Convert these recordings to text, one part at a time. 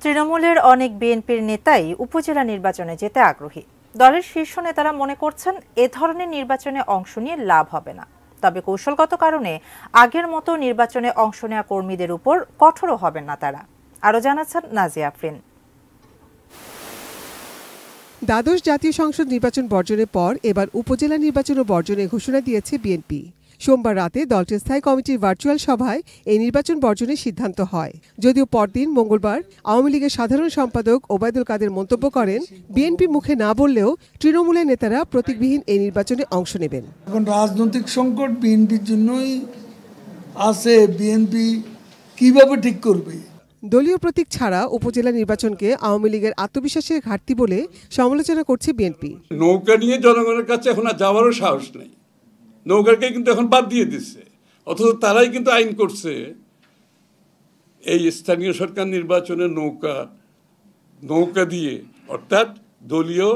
তৃণমূলের অনেক বিএনপির নেতাই উপজেলা নির্বাচনে যেতে আগ্রহী। দলের শীর্ষ নেতারা মনে করছেন এ ধরনের নির্বাচনে অংশ নিয়ে লাভ হবে না। তবে কৌশলগত কারণে আগের মতো নির্বাচনে অংশ নেওয়া কর্মীদের উপর কঠোরও হবেন না তারা। আরও জানাচ্ছেন নাজিয়া আফরিন। দ্বাদশ জাতীয় সংসদ নির্বাচন বর্জনের পর এবার উপজেলা নির্বাচনও বর্জনের ঘোষণা দিয়েছে বিএনপি। সোমবার রাতে দলটির স্থায়ী কমিটির ভার্চুয়াল সভায় এই নির্বাচন বর্জনের সিদ্ধান্ত হয়। যদিও পরদিন মঙ্গলবার আওয়ামী লীগের সাধারণ সম্পাদক ওবায়দুল কাদের মন্তব্য করেন, বিএনপি মুখে না বললেও তৃণমূলের নেতারা প্রতীকবিহীন এই নির্বাচনে অংশ নেবেন। এখন রাজনৈতিক সংকট বিএনপির জন্যই আছে, বিএনপি কিভাবে ঠিক করবে? দলীয় প্রতীক ছাড়া উপজেলা নির্বাচনকে আওয়ামী লীগের আত্মবিশ্বাসের ঘাটতি বলে সমালোচনা করছে বিএনপি। নৌকা নিয়ে জনগণের কাছে এখন আর যাওয়ারও সাহস নেই। নৌকাকে কিন্তু এখন বাদ দিয়ে দিচ্ছে, অথচ তারাই কিন্তু আইন করছে এই স্থানীয় সরকার নির্বাচনে নৌকা দিয়ে, অর্থাৎ দলীয়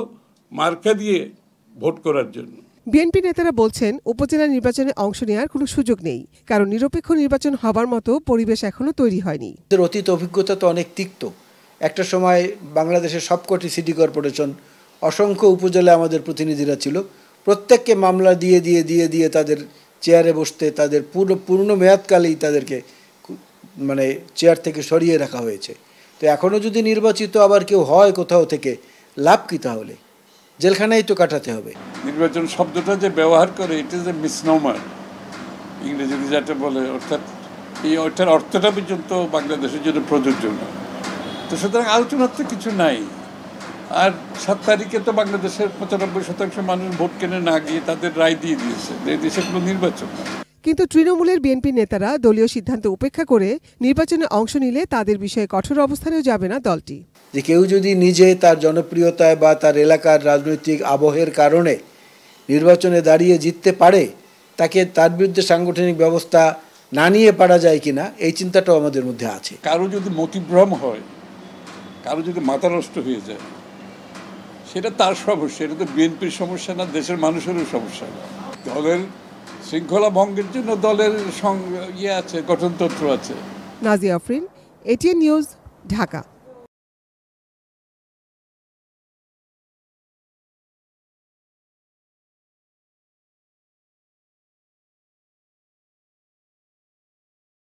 মার্কা দিয়ে ভোট করার জন্য। বিএনপি নেতারা বলছেন উপজেলা নির্বাচনে অংশ নেওয়ার কোনো সুযোগ নেই, কারণ নিরপেক্ষ নির্বাচন হবার মতো পরিবেশ এখনো তৈরি হয়নি। অতীত অভিজ্ঞতা তো অনেক তিক্ত। একটা সময় বাংলাদেশের সবকটি সিটি কর্পোরেশন, অসংখ্য উপজেলা আমাদের প্রতিনিধিরা ছিল, প্রত্যেককে মামলা দিয়ে দিয়ে দিয়ে দিয়ে তাদের চেয়ারে বসতে, তাদের পূর্ণ মেয়াদকালেই তাদেরকে চেয়ার থেকে সরিয়ে রাখা হয়েছে। তো এখনও যদি নির্বাচিত আবার কেউ হয় কোথাও থেকে, লাভ কি তাহলে? জেলখানায় তো কাটাতে হবে। নির্বাচন শব্দটা যে ব্যবহার করে, এটা যে মিসনোমার ইংরেজিতে যেটা বলে, অর্থাৎ ওইটার অর্থটা পর্যন্ত বাংলাদেশের জন্য প্রযোজ্য না। তো সুতরাং আলোচনার তো কিছু নাই। আর 7 তারিখে তো বাংলাদেশের 95% মানুষ ভোট কেনে না গিয়ে তাদের রায় দিয়ে দিয়েছে, এই দেশে কোনো নির্বাচন না। কিন্তু তৃণমূলের বিএনপি নেতারা দলীয় সিদ্ধান্ত উপেক্ষা করে নির্বাচনে অংশ নিলে তাদের বিষয়ে কঠোর অবস্থানেও যাবে না দলটি। যে কেউ যদি নিজে তার জনপ্রিয়তায় বা তার এলাকার রাজনৈতিক আবহের কারণে নির্বাচনে দাঁড়িয়ে জিততে পারে, তাকে তার বিরুদ্ধে সাংগঠনিক ব্যবস্থা না নিয়ে পারা যায় কিনা, এই চিন্তাটাও আমাদের মধ্যে আছে। কারো যদি মতিভ্রম হয়, কারো যদি মাথা নষ্ট হয়ে যায়, সেটা তার সমস্যা। এটা তো বিএনপির সমস্যা না, দেশের মানুষেরও সমস্যা না। দলের শৃঙ্খলা ভঙ্গের জন্য দলের আছে, গঠনতন্ত্র আছে। Nazia Afrin, ATN news, Dhaka.